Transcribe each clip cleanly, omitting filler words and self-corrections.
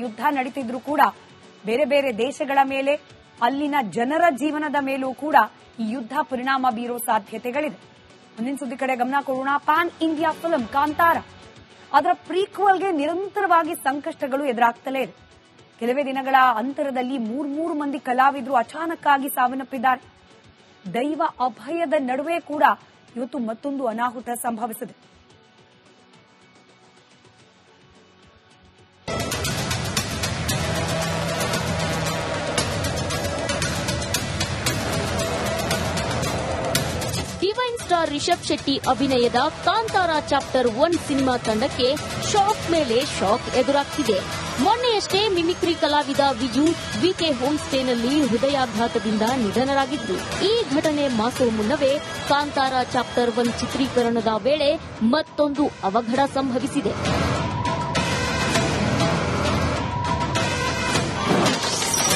ಯುದ್ಧ ನಡೀತಿದ್ರು ಕೂಡ ಬೇರೆ ಬೇರೆ ದೇಶಗಳ ಮೇಲೆ, ಅಲ್ಲಿನ ಜನರ ಜೀವನದ ಮೇಲೂ ಕೂಡ ಈ ಯುದ್ಧ ಪರಿಣಾಮ ಬೀರೋ ಸಾಧ್ಯತೆಗಳಿದೆ. ಮುಂದಿನ ಸುದ್ದಿ ಕಡೆ ಗಮನ ಕೊಡೋಣ. ಪ್ಯಾನ್ ಇಂಡಿಯಾ ಫಿಲ್ಮ್ ಕಾಂತಾರ, ಅದರ ಪ್ರೀಕ್ವಲ್ಗೆ ನಿರಂತರವಾಗಿ ಸಂಕಷ್ಟಗಳು ಎದುರಾಗ್ತಲೇ ಇದೆ. ಕೆಲವೇ ದಿನಗಳ ಅಂತರದಲ್ಲಿ ಮೂರು ಮಂದಿ ಕಲಾವಿದರು ಅಚಾನಕ್ಕಾಗಿ ಸಾವನ್ನಪ್ಪಿದ್ದಾರೆ. ದೈವ ಅಭಯದ ನಡುವೆ ಕೂಡ ಇವತ್ತು ಮತ್ತೊಂದು ಅನಾಹುತ ಸಂಭವಿಸಿದೆ. ಡಿವೈನ್ ಸ್ಟಾರ್ ರಿಷಬ್ ಶೆಟ್ಟಿ ಅಭಿನಯದ ಕಾಂತಾರ ಚಾಪ್ಟರ್ 1 ಸಿನಿಮಾ ತಂಡಕ್ಕೆ ಶಾಕ್ ಮೇಲೆ ಶಾಕ್ ಎದುರಾಗ್ತಿದೆ. ಮೊನ್ನೆಯಷ್ಟೇ ಮಿಮಿಕ್ರಿ ಕಲಾವಿದ ವಿಜು ವಿಕೆ ಹೋಮ್ ಸ್ಟೇನಲ್ಲಿ ಹೃದಯಾಘಾತದಿಂದ ನಿಧನರಾಗಿದ್ರು. ಈ ಘಟನೆ ಮಾಸೋ ಮುನ್ನವೇ ಕಾಂತಾರ ಚಾಪ್ಟರ್ 1 ಚಿತ್ರೀಕರಣದ ವೇಳೆ ಮತ್ತೊಂದು ಅವಘಡ ಸಂಭವಿಸಿದೆ.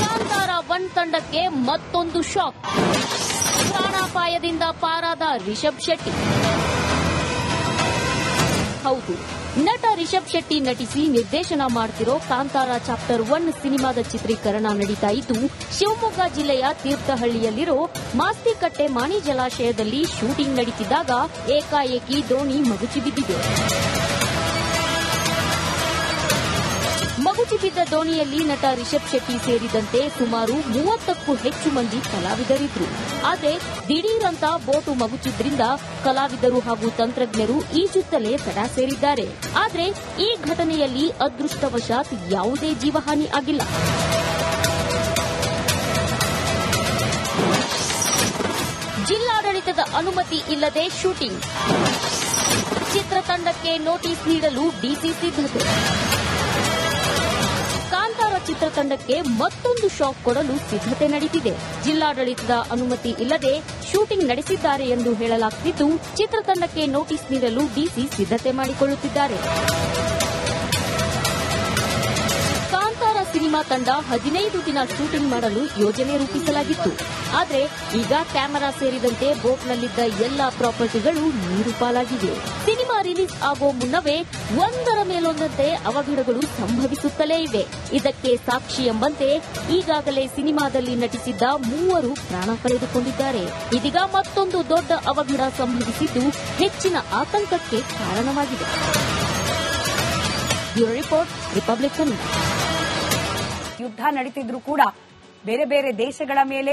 ಕಾಂತಾರ 1 ತಂಡಕ್ಕೆ ಮತ್ತೊಂದು ಶಾಕ್. ಪ್ರಾಣಾಪಾಯದಿಂದ ಪಾರಾದ ರಿಷಬ್ ಶೆಟ್ಟಿ. ಹೌದು, ನಟ ರಿಷಬ್ ಶೆಟ್ಟಿ ನಟಿಸಿ ನಿರ್ದೇಶನ ಮಾಡ್ತಿರೋ ಕಾಂತಾರ ಚಾಪ್ಟರ್ 1 ಸಿನಿಮಾದ ಚಿತ್ರೀಕರಣ ನಡೀತಾ ಇದ್ದು, ಶಿವಮೊಗ್ಗ ಜಿಲ್ಲೆಯ ತೀರ್ಥಹಳ್ಳಿಯಲ್ಲಿರೋ ಮಾಸ್ತಿಕಟ್ಟೆ ಮಾಣಿ ಜಲಾಶಯದಲ್ಲಿ ಶೂಟಿಂಗ್ ನಡೀತಿದ್ದಾಗ ಏಕಾಏಕಿ ದೋಣಿ ಮಗುಚಿ ಬಿದ್ದಿದೆ. ಮಗುಚಿ ಬಿದ್ದ ದೋಣಿಯಲ್ಲಿ ನಟ ರಿಷಬ್ ಶೆಟ್ಟಿ ಸೇರಿದಂತೆ ಸುಮಾರು 30ಕ್ಕೂ ಹೆಚ್ಚು ಮಂದಿ ಕಲಾವಿದರಿದ್ರು. ಆದರೆ ದಿಢೀರಂತ ಬೋಟು ಮಗುಚಿದ್ರಿಂದ ಕಲಾವಿದರು ಹಾಗೂ ತಂತ್ರಜ್ಞರು ಈಜುತ್ತಲೇ ತಡ ಸೇರಿದ್ದಾರೆ. ಆದರೆ ಈ ಘಟನೆಯಲ್ಲಿ ಅದೃಷ್ಟವಶಾತ್ ಯಾವುದೇ ಜೀವಹಾನಿ ಆಗಿಲ್ಲ. ಜಿಲ್ಲಾಡಳಿತದ ಅನುಮತಿ ಇಲ್ಲದೆ ಶೂಟಿಂಗ್. ಚಿತ್ರತಂಡಕ್ಕೆ ನೋಟಿಸ್ ನೀಡಲು ಡಿಸಿ ಸಿದ್ಧತೆ. ಕಾಂತಾರ ಚಿತ್ರತಂಡಕ್ಕೆ ಮತ್ತೊಂದು ಶಾಕ್ ಕೊಡಲು ಸಿದ್ಧತೆ ನಡೆದಿದೆ. ಜಿಲ್ಲಾಡಳಿತದ ಅನುಮತಿ ಇಲ್ಲದೆ ಶೂಟಿಂಗ್ ನಡೆಸಿದ್ದಾರೆ ಎಂದು ಹೇಳಲಾಗುತ್ತಿದ್ದು, ಚಿತ್ರತಂಡಕ್ಕೆ ನೋಟಿಸ್ ನೀಡಲು ಡಿಸಿ ಸಿದ್ಧತೆ ಮಾಡಿಕೊಳ್ಳುತ್ತಿದ್ದಾರೆ. ಕಾಂತಾರ ಸಿನಿಮಾ ತಂಡ 15 ದಿನ ಶೂಟಿಂಗ್ ಮಾಡಲು ಯೋಜನೆ ರೂಪಿಸಲಾಗಿತ್ತು. ಆದರೆ ಈಗ ಕ್ಯಾಮೆರಾ ಸೇರಿದಂತೆ ಬೋಟ್ನಲ್ಲಿದ್ದ ಎಲ್ಲಾ ಪ್ರಾಪರ್ಟಿಗಳು ನೀರು ಪಾಲಾಗಿವೆ. ಸಿನಿಮಾ ರಿಲೀಸ್ ಆಗೋ ಮುನ್ನವೇ ಒಂದರ ಮೇಲೊಂದಂತೆ ಅವಘಡಗಳು ಸಂಭವಿಸುತ್ತಲೇ ಇವೆ. ಇದಕ್ಕೆ ಸಾಕ್ಷಿ ಎಂಬಂತೆ ಈಗಾಗಲೇ ಸಿನಿಮಾದಲ್ಲಿ ನಟಿಸಿದ್ದ 3 ಪ್ರಾಣ ಕಳೆದುಕೊಂಡಿದ್ದಾರೆ. ಇದೀಗ ಮತ್ತೊಂದು ದೊಡ್ಡ ಅವಘಡ ಸಂಭವಿಸಿದ್ದು ಹೆಚ್ಚಿನ ಆತಂಕಕ್ಕೆ ಕಾರಣವಾಗಿದೆ. Bureau report, republic Kannada. ಯುದ್ಧ ನಡೀತಿದ್ರು ಕೂಡ ಬೇರೆ ಬೇರೆ ದೇಶಗಳ ಮೇಲೆ,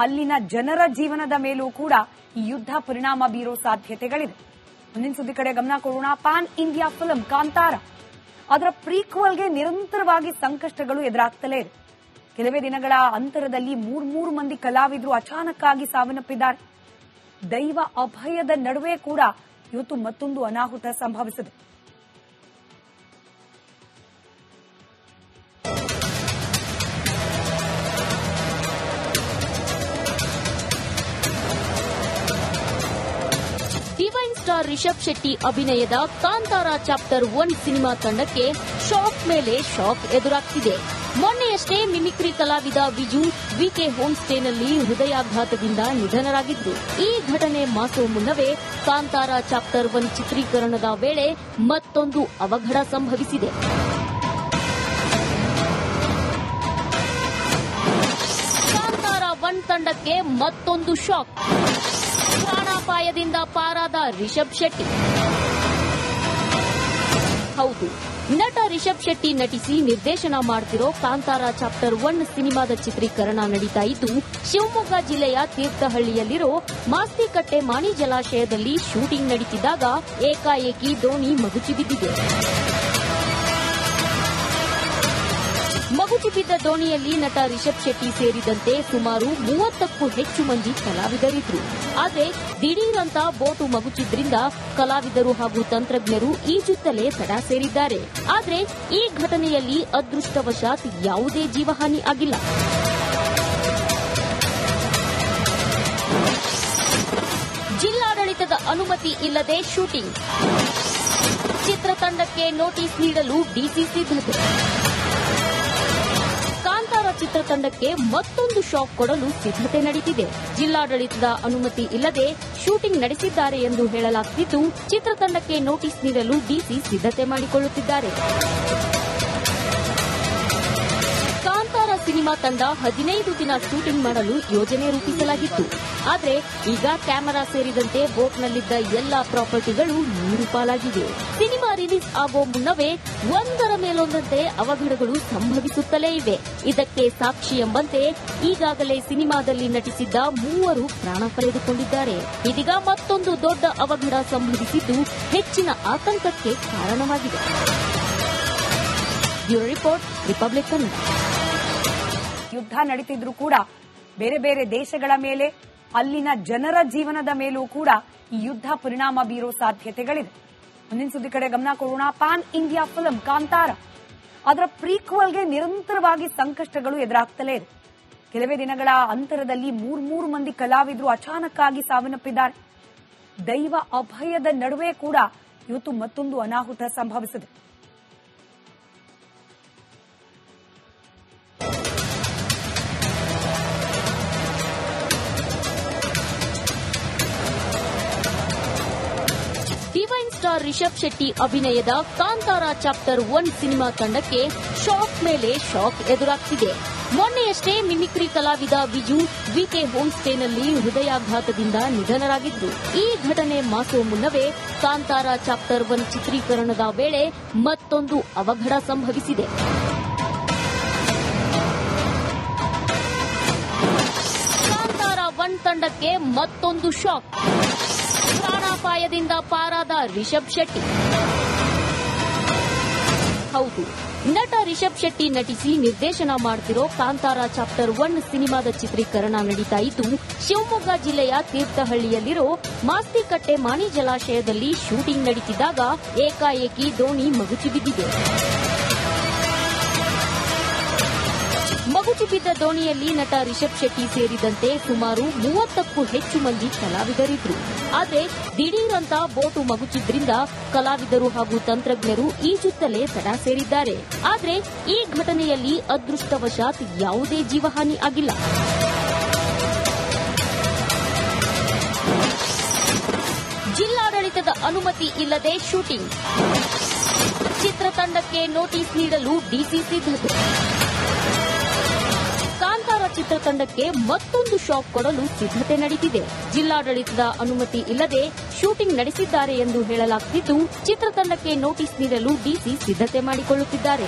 ಅಲ್ಲಿನ ಜನರ ಜೀವನದ ಮೇಲೂ ಕೂಡ ಈ ಯುದ್ಧ ಪರಿಣಾಮ ಬೀರೋ ಸಾಧ್ಯತೆಗಳಿದೆ. ಮುಂದಿನ ಸುದ್ದಿ ಕಡೆ ಗಮನ ಕೊಡೋಣ. ಪ್ಯಾನ್ ಇಂಡಿಯಾ ಫಿಲ್ಮ್ ಕಾಂತಾರ, ಅದರ ಪ್ರೀಕ್ವಲ್ಗೆ ನಿರಂತರವಾಗಿ ಸಂಕಷ್ಟಗಳು ಎದುರಾಗ್ತಲೇ ಇದೆ. ಕೆಲವೇ ದಿನಗಳ ಅಂತರದಲ್ಲಿ ಮೂರು ಮಂದಿ ಕಲಾವಿದರು ಅಚಾನಕ್ಕಾಗಿ ಸಾವನ್ನಪ್ಪಿದ್ದಾರೆ. ದೈವ ಅಭಯದ ನಡುವೆ ಕೂಡ ಇವತ್ತು ಮತ್ತೊಂದು ಅನಾಹುತ ಸಂಭವಿಸಿದೆ. ಡಿವೈನ್ ಸ್ಟಾರ್ ರಿಷಬ್ ಶೆಟ್ಟಿ ಅಭಿನಯದ ಕಾಂತಾರ ಚಾಪ್ಟರ್ 1 ಸಿನಿಮಾ ತಂಡಕ್ಕೆ ಶಾಕ್ ಮೇಲೆ ಶಾಕ್ ಎದುರಾಗ್ತಿದೆ. ಮೊನ್ನೆಯಷ್ಟೇ ಮಿಮಿಕ್ರಿ ಕಲಾವಿದ ವಿಜು ವಿಕೆ ಹೋಮ್ ಸ್ಟೇನಲ್ಲಿ ಹೃದಯಾಘಾತದಿಂದ ನಿಧನರಾಗಿದ್ರು. ಈ ಘಟನೆ ಮಾಸೋ ಮುನ್ನವೇ ಕಾಂತಾರ ಚಾಪ್ಟರ್ 1 ಚಿತ್ರೀಕರಣದ ವೇಳೆ ಮತ್ತೊಂದು ಅವಘಡ ಸಂಭವಿಸಿದೆ. ಕಾಂತಾರ 1 ತಂಡಕ್ಕೆ ಮತ್ತೊಂದು ಶಾಕ್. ಪ್ರಾಣಾಪಾಯದಿಂದ ಪಾರಾದ ರಿಷಬ್ ಶೆಟ್ಟಿ. ಹೌದು, ನಟ ರಿಷಬ್ ಶೆಟ್ಟಿ ನಟಿಸಿ ನಿರ್ದೇಶನ ಮಾಡ್ತಿರೋ ಕಾಂತಾರ ಚಾಪ್ಟರ್ 1 ಸಿನಿಮಾದ ಚಿತ್ರೀಕರಣ ನಡೀತಾ ಇದ್ದು, ಶಿವಮೊಗ್ಗ ಜಿಲ್ಲೆಯ ತೀರ್ಥಹಳ್ಳಿಯಲ್ಲಿರೋ ಮಾಸ್ತಿಕಟ್ಟೆ ಮಾಣಿ ಜಲಾಶಯದಲ್ಲಿ ಶೂಟಿಂಗ್ ನಡೀತಿದ್ದಾಗ ಏಕಾಏಕಿ ದೋಣಿ ಮಗುಚಿ ಬಿದ್ದಿದೆ. ಮಗುಚಿ ಬಿದ್ದ ದೋಣಿಯಲ್ಲಿ ನಟ ರಿಷಬ್ ಶೆಟ್ಟಿ ಸೇರಿದಂತೆ ಸುಮಾರು 30ಕ್ಕೂ ಹೆಚ್ಚು ಮಂದಿ ಕಲಾವಿದರಿದ್ರು. ಆದರೆ ದಿಢೀರಂತ ಬೋಟು ಮಗುಚಿದ್ರಿಂದ ಕಲಾವಿದರು ಹಾಗೂ ತಂತ್ರಜ್ಞರು ಈಜುತ್ತಲೇ ತಡ ಸೇರಿದ್ದಾರೆ. ಆದರೆ ಈ ಘಟನೆಯಲ್ಲಿ ಅದೃಷ್ಟವಶಾತ್ ಯಾವುದೇ ಜೀವಹಾನಿ ಆಗಿಲ್ಲ. ಜಿಲ್ಲಾಡಳಿತದ ಅನುಮತಿ ಇಲ್ಲದೆ ಶೂಟಿಂಗ್. ಚಿತ್ರತಂಡಕ್ಕೆ ನೋಟಿಸ್ ನೀಡಲು ಡಿಸಿ ಸಿದ್ಧತೆ. ಕಾಂತಾರ ಚಿತ್ರತಂಡಕ್ಕೆ ಮತ್ತೊಂದು ಶಾಕ್ ಕೊಡಲು ಸಿದ್ಧತೆ ನಡೆದಿದೆ. ಜಿಲ್ಲಾಡಳಿತದ ಅನುಮತಿ ಇಲ್ಲದೆ ಶೂಟಿಂಗ್ ನಡೆಸಿದ್ದಾರೆ ಎಂದು ಹೇಳಲಾಗುತ್ತಿದ್ದು, ಚಿತ್ರತಂಡಕ್ಕೆ ನೋಟಿಸ್ ನೀಡಲು ಡಿಸಿ ಸಿದ್ಧತೆ ಮಾಡಿಕೊಳ್ಳುತ್ತಿದ್ದಾರೆ. ಸಿನಿಮಾ ತಂಡ 15 ದಿನ ಶೂಟಿಂಗ್ ಮಾಡಲು ಯೋಜನೆ ರೂಪಿಸಲಾಗಿತ್ತು. ಆದರೆ ಈಗ ಕ್ಯಾಮೆರಾ ಸೇರಿದಂತೆ ಬೋಟ್ನಲ್ಲಿದ್ದ ಎಲ್ಲಾ ಪ್ರಾಪರ್ಟಿಗಳು ನೀರು ಪಾಲಾಗಿವೆ. ಸಿನಿಮಾ ರಿಲೀಸ್ ಆಗೋ ಮುನ್ನವೇ ಒಂದರ ಮೇಲೊಂದಂತೆ ಅವಘಡಗಳು ಸಂಭವಿಸುತ್ತಲೇ ಇವೆ. ಇದಕ್ಕೆ ಸಾಕ್ಷಿ ಎಂಬಂತೆ ಈಗಾಗಲೇ ಸಿನಿಮಾದಲ್ಲಿ ನಟಿಸಿದ್ದ 3 ಪ್ರಾಣ ಕಳೆದುಕೊಂಡಿದ್ದಾರೆ. ಇದೀಗ ಮತ್ತೊಂದು ದೊಡ್ಡ ಅವಘಡ ಸಂಭವಿಸಿದ್ದು ಹೆಚ್ಚಿನ ಆತಂಕಕ್ಕೆ ಕಾರಣವಾಗಿದೆ. Bureau report, republic Kannada. ಯುದ್ಧ ನಡೀತಿದ್ರು ಕೂಡ ಬೇರೆ ಬೇರೆ ದೇಶಗಳ ಮೇಲೆ, ಅಲ್ಲಿನ ಜನರ ಜೀವನದ ಮೇಲೂ ಕೂಡ ಈ ಯುದ್ಧ ಪರಿಣಾಮ ಬೀರೋ ಸಾಧ್ಯತೆಗಳಿದೆ. ಮುಂದಿನ ಸುದ್ದಿ ಕಡೆ ಗಮನ ಕೊಡೋಣ. ಪ್ಯಾನ್ ಇಂಡಿಯಾ ಫಿಲ್ಮ್ ಕಾಂತಾರ, ಅದರ ಪ್ರೀಕ್ವಲ್ಗೆ ನಿರಂತರವಾಗಿ ಸಂಕಷ್ಟಗಳು ಎದುರಾಗ್ತಲೇ ಇದೆ. ಕೆಲವೇ ದಿನಗಳ ಅಂತರದಲ್ಲಿ 3 ಮಂದಿ ಕಲಾವಿದರು ಅಚಾನಕ್ಕಾಗಿ ಸಾವನ್ನಪ್ಪಿದ್ದಾರೆ. ದೈವ ಅಭಯದ ನಡುವೆ ಕೂಡ ಇವತ್ತು ಮತ್ತೊಂದು ಅನಾಹುತ ಸಂಭವಿಸಿದೆ. ಡಿವೈನ್ ಸ್ಟಾರ್ ರಿಷಬ್ ಶೆಟ್ಟಿ ಅಭಿನಯದ ಕಾಂತಾರ ಚಾಪ್ಟರ್ 1 ಸಿನಿಮಾ ತಂಡಕ್ಕೆ ಶಾಕ್ ಮೇಲೆ ಶಾಕ್ ಎದುರಾಗ್ತಿದೆ. ಮೊನ್ನೆಯಷ್ಟೇ ಮಿಮಿಕ್ರಿ ಕಲಾವಿದ ವಿಜು ವಿಕೆ ಹೋಮ್ ಸ್ಟೇನಲ್ಲಿ ಹೃದಯಾಘಾತದಿಂದ ನಿಧನರಾಗಿದ್ರು. ಈ ಘಟನೆ ಮಾಸೋ ಮುನ್ನವೇ ಕಾಂತಾರ ಚಾಪ್ಟರ್ 1 ಚಿತ್ರೀಕರಣದ ವೇಳೆ ಮತ್ತೊಂದು ಅವಘಡ ಸಂಭವಿಸಿದೆ. ಕಾಂತಾರ 1 ತಂಡಕ್ಕೆ ಮತ್ತೊಂದು ಶಾಕ್. ಪ್ರಾಣಾಪಾಯದಿಂದ ಪಾರಾದ ರಿಷಬ್ ಶೆಟ್ಟಿ. ಹೌದು, ನಟ ರಿಷಬ್ ಶೆಟ್ಟಿ ನಟಿಸಿ ನಿರ್ದೇಶನ ಮಾಡುತ್ತಿರೋ ಕಾಂತಾರ ಚಾಪ್ಟರ್ 1 ಸಿನಿಮಾದ ಚಿತ್ರೀಕರಣ ನಡೀತಾ ಇದ್ದು, ಶಿವಮೊಗ್ಗ ಜಿಲ್ಲೆಯ ತೀರ್ಥಹಳ್ಳಿಯಲ್ಲಿರೋ ಮಾಸ್ತಿಕಟ್ಟೆ ಮಾಣಿ ಜಲಾಶಯದಲ್ಲಿ ಶೂಟಿಂಗ್ ನಡೀತಿದ್ದಾಗ ಏಕಾಏಕಿ ದೋಣಿ ಮಗುಚಿ ಬಿದ್ದಿದೆ. ಮಗುಚಿ ಬಿದ್ದ ದೋಣಿಯಲ್ಲಿ ನಟ ರಿಷಬ್ ಶೆಟ್ಟಿ ಸೇರಿದಂತೆ ಸುಮಾರು 30ಕ್ಕೂ ಹೆಚ್ಚು ಮಂದಿ ಕಲಾವಿದರಿದ್ರು. ಆದರೆ ದಿಢೀರಂತ ಬೋಟು ಮಗುಚಿದ್ರಿಂದ ಕಲಾವಿದರು ಹಾಗೂ ತಂತ್ರಜ್ಞರು ಈಜುತ್ತಲೇ ದಡ ಸೇರಿದ್ದಾರೆ. ಆದರೆ ಈ ಘಟನೆಯಲ್ಲಿ ಅದೃಷ್ಟವಶಾತ್ ಯಾವುದೇ ಜೀವಹಾನಿ ಆಗಿಲ್ಲ. ಜಿಲ್ಲಾಡಳಿತದ ಅನುಮತಿ ಇಲ್ಲದೆ ಶೂಟಿಂಗ್. ಚಿತ್ರತಂಡಕ್ಕೆ ನೋಟಿಸ್ ನೀಡಲು ಡಿಸಿ ಸಿದ್ಧತೆ. ಕಾಂತಾರ ಚಿತ್ರತಂಡಕ್ಕೆ ಮತ್ತೊಂದು ಶಾಕ್ ಕೊಡಲು ಸಿದ್ಧತೆ ನಡೆದಿದೆ. ಜಿಲ್ಲಾಡಳಿತದ ಅನುಮತಿ ಇಲ್ಲದೆ ಶೂಟಿಂಗ್ ನಡೆಸಿದ್ದಾರೆ ಎಂದು ಹೇಳಲಾಗುತ್ತಿದ್ದು, ಚಿತ್ರತಂಡಕ್ಕೆ ನೋಟಿಸ್ ನೀಡಲು ಡಿಸಿ ಸಿದ್ಧತೆ ಮಾಡಿಕೊಳ್ಳುತ್ತಿದ್ದಾರೆ.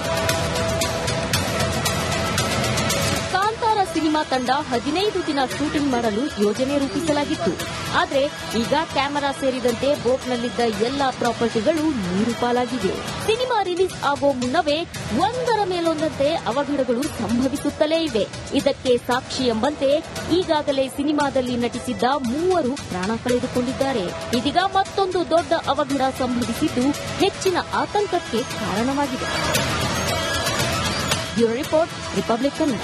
ಕಾಂತಾರ ಸಿನಿಮಾ ತಂಡ 15 ದಿನ ಶೂಟಿಂಗ್ ಮಾಡಲು ಯೋಜನೆ ರೂಪಿಸಲಾಗಿತ್ತು. ಆದರೆ ಈಗ ಕ್ಯಾಮೆರಾ ಸೇರಿದಂತೆ ಬೋಟ್ನಲ್ಲಿದ್ದ ಎಲ್ಲಾ ಪ್ರಾಪರ್ಟಿಗಳು ನೀರು ಪಾಲಾಗಿವೆ. ಸಿನಿಮಾ ರಿಲೀಸ್ ಆಗೋ ಮುನ್ನವೇ ಒಂದರ ಮೇಲೊಂದಂತೆ ಅವಘಡಗಳು ಸಂಭವಿಸುತ್ತಲೇ ಇವೆ. ಇದಕ್ಕೆ ಸಾಕ್ಷಿ ಎಂಬಂತೆ ಈಗಾಗಲೇ ಸಿನಿಮಾದಲ್ಲಿ ನಟಿಸಿದ್ದ 3 ಪ್ರಾಣ ಕಳೆದುಕೊಂಡಿದ್ದಾರೆ. ಇದೀಗ ಮತ್ತೊಂದು ದೊಡ್ಡ ಅವಘಡ ಸಂಭವಿಸಿದ್ದು ಹೆಚ್ಚಿನ ಆತಂಕಕ್ಕೆ ಕಾರಣವಾಗಿದೆ. Bureau report, republic Kannada.